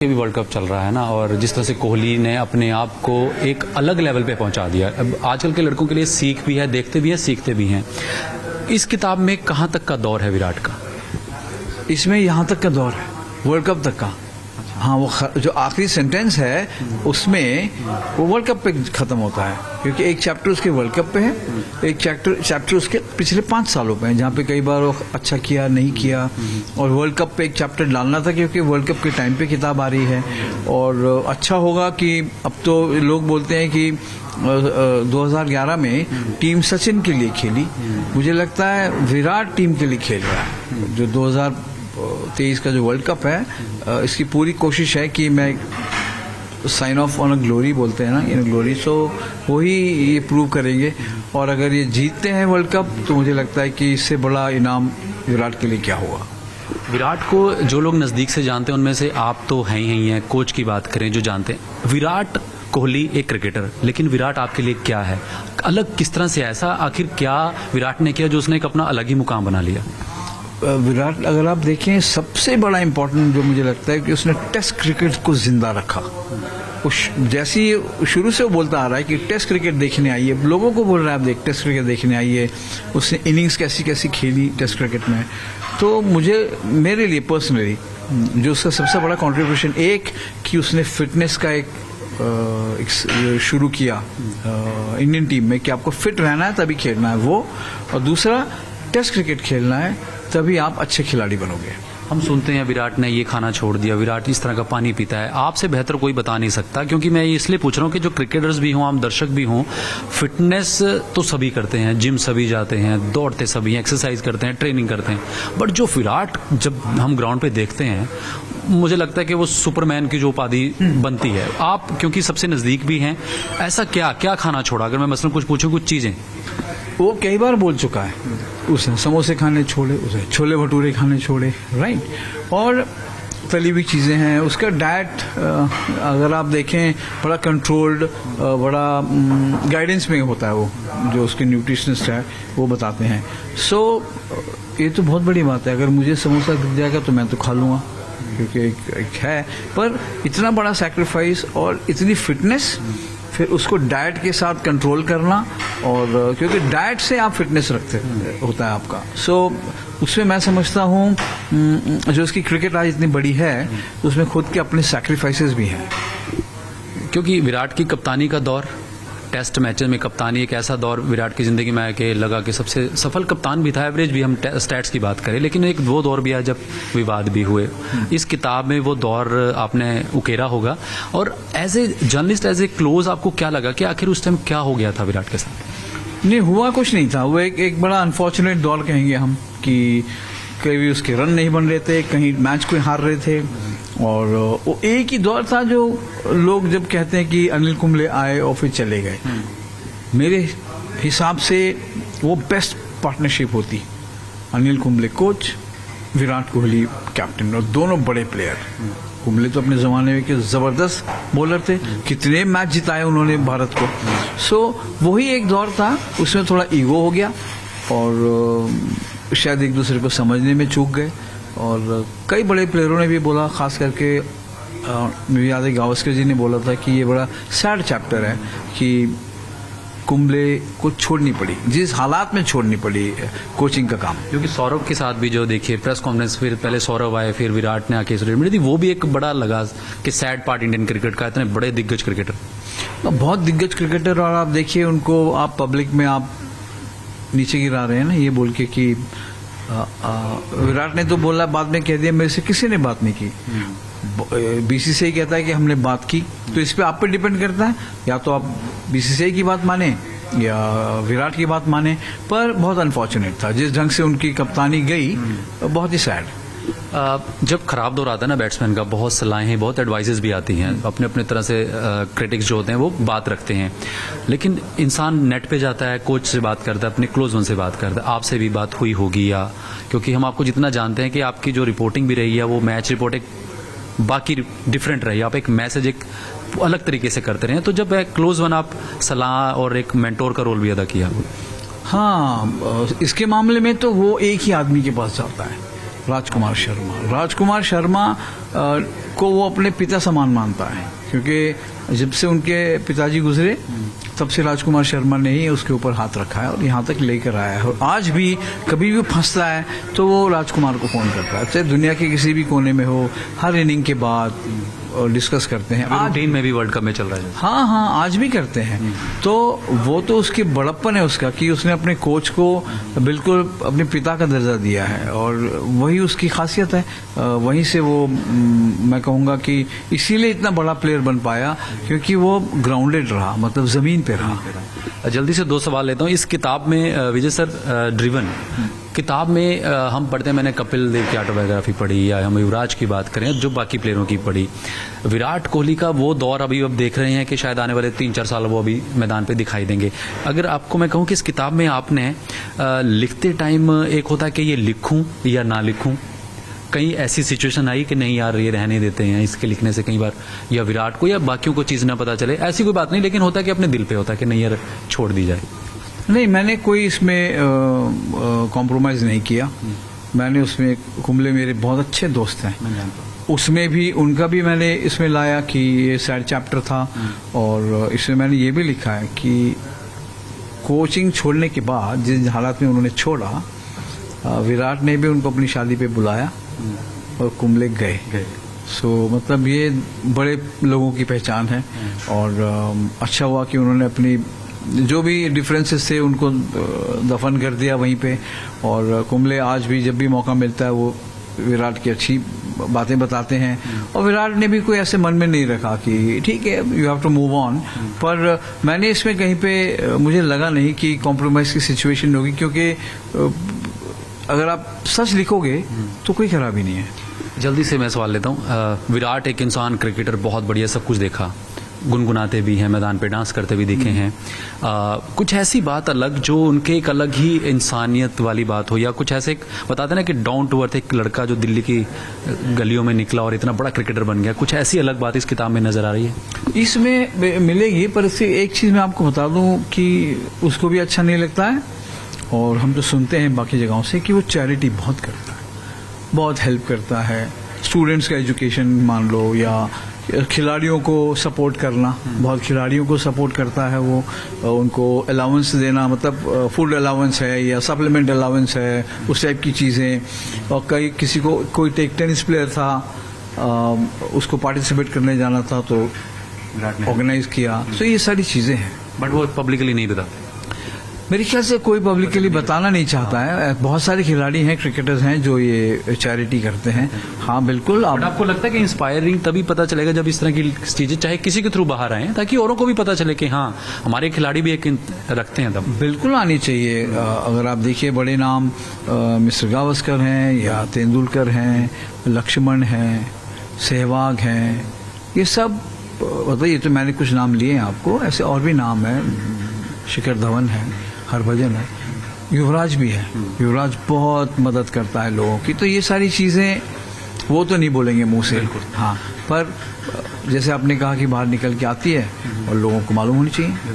भी world cup चल रहा है ना, और जिस तरह से कोहली ने अपने आप को एक अलग लेवल पे पहुंचा दिया। अब आजकल के लड़कों के लिए सीख भी है, देखते भी हैं, सीखते भी हैं। इस किताब में कहां तक का दौर है विराट का? इसमें यहाँ तक का दौर है, वर्ल्ड कप तक का। हाँ, वो जो आखिरी सेंटेंस है उसमें वो वर्ल्ड कप पे खत्म होता है, क्योंकि एक चैप्टर उसके वर्ल्ड कप पे है, एक चैप्टर उसके पिछले 5 सालों पे है, जहाँ पे कई बार वो अच्छा किया नहीं किया, और वर्ल्ड कप पे एक चैप्टर डालना था क्योंकि वर्ल्ड कप के टाइम पे किताब आ रही है। और अच्छा होगा कि अब तो लोग बोलते हैं कि 2011 में टीम सचिन के लिए खेली, मुझे लगता है विराट टीम के लिए खेल रहा है। जो 2023 का जो वर्ल्ड कप है, इसकी पूरी कोशिश है कि मैं sign off on a glory बोलते हैं ना, इन ग्लोरी, सो वही ये प्रूव करेंगे। और अगर ये जीतते हैं वर्ल्ड कप तो मुझे लगता है कि इससे बड़ा इनाम विराट के लिए क्या होगा। विराट को जो लोग नजदीक से जानते हैं उनमें से आप तो हैं ही हैं। कोच की बात करें जो जानते हैं, विराट कोहली एक क्रिकेटर, लेकिन विराट आपके लिए क्या है? अलग किस तरह से? ऐसा आखिर क्या विराट ने किया जो उसने एक अपना अलग ही मुकाम बना लिया? विराट, अगर आप देखें, सबसे बड़ा इम्पोर्टेंट जो मुझे लगता है कि उसने टेस्ट क्रिकेट को जिंदा रखा। जैसे ही शुरू से वो बोलता आ रहा है कि टेस्ट क्रिकेट देखने आइए, लोगों को बोल रहा है आप देख टेस्ट क्रिकेट देखने आइए, उसने इनिंग्स कैसी कैसी खेली टेस्ट क्रिकेट में। तो मुझे, मेरे लिए पर्सनली जो उसका सबसे बड़ा कंट्रीब्यूशन, एक कि उसने फिटनेस का एक शुरू किया इंडियन टीम में कि आपको फिट रहना है तभी खेलना है वो, और दूसरा टेस्ट क्रिकेट खेलना है तभी आप अच्छे खिलाड़ी बनोगे। हम सुनते हैं विराट ने ये खाना छोड़ दिया, विराट इस तरह का पानी पीता है। आपसे बेहतर कोई बता नहीं सकता, क्योंकि मैं इसलिए पूछ रहा हूँ कि जो क्रिकेटर्स भी हों, आम दर्शक भी हों, फिटनेस तो सभी करते हैं, जिम सभी जाते हैं, दौड़ते सभी हैं, एक्सरसाइज करते हैं, ट्रेनिंग करते हैं, बट जो विराट जब हम ग्राउंड पे देखते हैं, मुझे लगता है कि वो सुपरमैन की जो उपाधि बनती है। आप क्योंकि सबसे नजदीक भी हैं, ऐसा क्या क्या खाना छोड़ा? अगर मैं मसलन कुछ पूछूं, कुछ चीजें। वो कई बार बोल चुका है, उसने समोसे खाने छोड़े, उसे छोले भटूरे खाने छोड़े, राइट, और तली हुई चीज़ें हैं। उसका डाइट अगर आप देखें बड़ा कंट्रोल्ड, बड़ा गाइडेंस में होता है, वो जो उसके न्यूट्रिशनिस्ट है वो बताते हैं। सो ये तो बहुत बड़ी बात है। अगर मुझे समोसा दिख जाएगा तो मैं तो खा लूँगा, क्योंकि एक है, पर इतना बड़ा सैक्रिफाइस और इतनी फिटनेस, फिर उसको डाइट के साथ कंट्रोल करना, और क्योंकि डाइट से आप फिटनेस रखते होता है आपका। सो उसमें मैं समझता हूँ जो उसकी क्रिकेट आज इतनी बड़ी है, उसमें खुद के अपने सैक्रिफाइसेस भी हैं। क्योंकि विराट की कप्तानी का दौर, टेस्ट मैचेस में कप्तानी एक ऐसा दौर विराट की जिंदगी में आया कि लगा कि सबसे सफल कप्तान भी था, एवरेज भी हम स्टैट्स की बात करें, लेकिन एक वो दौर भी आया जब विवाद भी हुए। इस किताब में वो दौर आपने उकेरा होगा, और as a journalist, as a close, आपको क्या लगा कि आखिर उस टाइम क्या हो गया था विराट के साथ? नहीं, हुआ कुछ नहीं था। वो एक बड़ा अनफॉर्चुनेट दौर कहेंगे हम, कि कभी उसके रन नहीं बन रहे थे, कहीं मैच को हार रहे थे, और वो एक ही दौर था जो लोग जब कहते हैं कि अनिल कुंबले आए और फिर चले गए, मेरे हिसाब से वो बेस्ट पार्टनरशिप होती, अनिल कुंबले कोच, विराट कोहली कैप्टन, और दोनों बड़े प्लेयर। कुंबले तो अपने जमाने में के जबरदस्त बॉलर थे, कितने मैच जिताए उन्होंने भारत को। सो वही एक दौर था, उसमें थोड़ा ईगो हो गया, और शायद एक दूसरे को समझने में चूक गए। और कई बड़े प्लेयरों ने भी बोला, खास करके मुझे याद है गावस्कर जी ने बोला था कि ये बड़ा सैड चैप्टर है कि कुंबले को छोड़नी पड़ी, जिस हालात में छोड़नी पड़ी कोचिंग का काम। क्योंकि सौरभ के साथ भी जो देखिए प्रेस कॉन्फ्रेंस, फिर पहले सौरभ आए, फिर विराट ने आके रिटायरमेंट दी, वो भी एक बड़ा लगा कि सैड पार्ट इंडियन क्रिकेट का। इतने बड़े दिग्गज क्रिकेटर, बहुत दिग्गज क्रिकेटर, और आप देखिए उनको, आप पब्लिक में आप नीचे गिरा रहे हैं ना, ये बोल के कि विराट ने तो बोला, बाद में कह दिया मेरे से किसी ने बात नहीं की। बीसीसीआई कहता है कि हमने बात की, तो इस पे आप पे डिपेंड करता है, या तो आप बीसीसीआई की बात माने या विराट की बात माने। पर बहुत अनफॉर्चुनेट था जिस ढंग से उनकी कप्तानी गई, बहुत ही सैड। जब खराब दौर आता है ना बैट्समैन का, बहुत सलाहें, बहुत एडवाइसेस भी आती हैं, अपने अपने तरह से क्रिटिक्स जो होते हैं वो बात रखते हैं, लेकिन इंसान नेट पे जाता है, कोच से बात करता है, अपने क्लोज वन से बात करता है। आपसे भी बात हुई होगी, या क्योंकि हम आपको जितना जानते हैं कि आपकी जो रिपोर्टिंग भी रही है, वो मैच रिपोर्ट एक बाकी डिफरेंट रही, आप एक मैसेज एक अलग तरीके से करते रहे, तो जब क्लोज वन, आप सलाह और एक मेंटोर का रोल भी अदा किया। हाँ, इसके मामले में तो वो एक ही आदमी के पास जाता है, राजकुमार शर्मा। राजकुमार शर्मा को वो अपने पिता समान मानता है, क्योंकि जब से उनके पिताजी गुजरे तब से राजकुमार शर्मा ने ही उसके ऊपर हाथ रखा है और यहाँ तक लेकर आया है। और आज भी कभी भी फंसता है तो वो राजकुमार को फोन करता है, चाहे दुनिया के किसी भी कोने में हो, हर इनिंग के बाद और डिस्कस करते हैं। आज रूटीन में भी वर्ल्ड कप में चल रहा है। हाँ, आज भी करते हैं। तो वो तो उसकी बड़प्पन है उसका कि उसने अपने कोच को बिल्कुल अपने पिता का दर्जा दिया है और वही उसकी खासियत है। वहीं से वो मैं कहूँगा कि इसीलिए इतना बड़ा प्लेयर बन पाया, क्योंकि वो ग्राउंडेड रहा, मतलब जमीन पे रहा। जल्दी से 2 सवाल लेता हूँ। इस किताब में विजय सर, ड्रिवन किताब में हम पढ़ते हैं, मैंने कपिल देव की ऑटोबायोग्राफी पढ़ी या हम युवराज की बात करें, जो बाकी प्लेयरों की पढ़ी, विराट कोहली का वो दौर अभी अब देख रहे हैं कि शायद आने वाले 3-4 साल वो अभी मैदान पे दिखाई देंगे। अगर आपको मैं कहूँ कि इस किताब में आपने लिखते टाइम एक होता है कि ये लिखूं या ना लिखूं, कहीं ऐसी सिचुएशन आई कि नहीं यार ये रहने देते हैं, इसके लिखने से कई बार या विराट को या बाकियों को चीज़ ना पता चले, ऐसी कोई बात नहीं, लेकिन होता है कि अपने दिल पे होता है कि नहीं यार छोड़ दी जाए? नहीं, मैंने कोई इसमें कॉम्प्रोमाइज़ नहीं किया। मैंने उसमें, कुंबले मेरे बहुत अच्छे दोस्त हैं, उसमें भी उनका भी मैंने इसमें लाया कि ये सैड चैप्टर था। और इसमें मैंने ये भी लिखा है कि कोचिंग छोड़ने के बाद जिस हालात में उन्होंने छोड़ा, विराट ने भी उनको अपनी शादी पे बुलाया और कुंबले गए। सो मतलब ये बड़े लोगों की पहचान है। और अच्छा हुआ कि उन्होंने अपनी जो भी डिफरेंसेस थे उनको दफन कर दिया वहीं पे। और कुंबले आज भी जब भी मौका मिलता है वो विराट की अच्छी बातें बताते हैं। और विराट ने भी कोई ऐसे मन में नहीं रखा कि ठीक है you have to move on. पर मैंने इसमें कहीं पे मुझे लगा नहीं कि कॉम्प्रोमाइज़ की सिचुएशन होगी, क्योंकि अगर आप सच लिखोगे तो कोई खराबी नहीं है। जल्दी से मैं सवाल लेता हूँ। विराट एक इंसान, क्रिकेटर, बहुत बढ़िया, सब कुछ देखा, गुनगुनाते भी हैं, मैदान पे डांस करते भी दिखे हैं। कुछ ऐसी बात अलग जो उनके एक अलग ही इंसानियत वाली बात हो, या कुछ ऐसे बताते ना कि डाउन टू अर्थ एक लड़का जो दिल्ली की गलियों में निकला और इतना बड़ा क्रिकेटर बन गया, कुछ ऐसी अलग बात इस किताब में नजर आ रही है? इसमें मिलेगी, पर इससे एक चीज़ मैं आपको बता दूं कि उसको भी अच्छा नहीं लगता है। और हम तो सुनते हैं बाकी जगहों से कि वो चैरिटी बहुत करता है, बहुत हेल्प करता है। स्टूडेंट्स का एजुकेशन मान लो, या खिलाड़ियों को सपोर्ट करना, बहुत खिलाड़ियों को सपोर्ट करता है वो। उनको अलाउंस देना, मतलब फूड अलाउंस है या सप्लीमेंट अलाउंस है, उस टाइप की चीज़ें। और कई किसी को, कोई टेनिस प्लेयर था, उसको पार्टिसिपेट करने जाना था तो ऑर्गेनाइज किया। तो ये सारी चीज़ें हैं, बट वो पब्लिकली नहीं बताते। मेरे ख्याल से कोई पब्लिकली बताना नहीं चाहता है। बहुत सारे खिलाड़ी हैं, क्रिकेटर्स हैं जो ये चैरिटी करते हैं। हाँ बिल्कुल। बट आपको लगता है कि इंस्पायरिंग तभी पता चलेगा जब इस तरह की चीजें चाहे किसी के थ्रू बाहर आए, ताकि औरों को भी पता चले कि हाँ हमारे खिलाड़ी भी एक रखते हैं दम? बिल्कुल आनी चाहिए। अगर आप देखिए बड़े नाम मिस्टर गावस्कर हैं या तेंदुलकर हैं, लक्ष्मण हैं, सहवाग हैं, ये सब मतलब ये तो मैंने कुछ नाम लिए हैं आपको, ऐसे और भी नाम हैं, शिखर धवन है, हरभजन है, युवराज भी है। युवराज बहुत मदद करता है लोगों की। तो ये सारी चीज़ें वो तो नहीं बोलेंगे मुंह से, हाँ, पर जैसे आपने कहा कि बाहर निकल के आती है और लोगों को मालूम होनी चाहिए।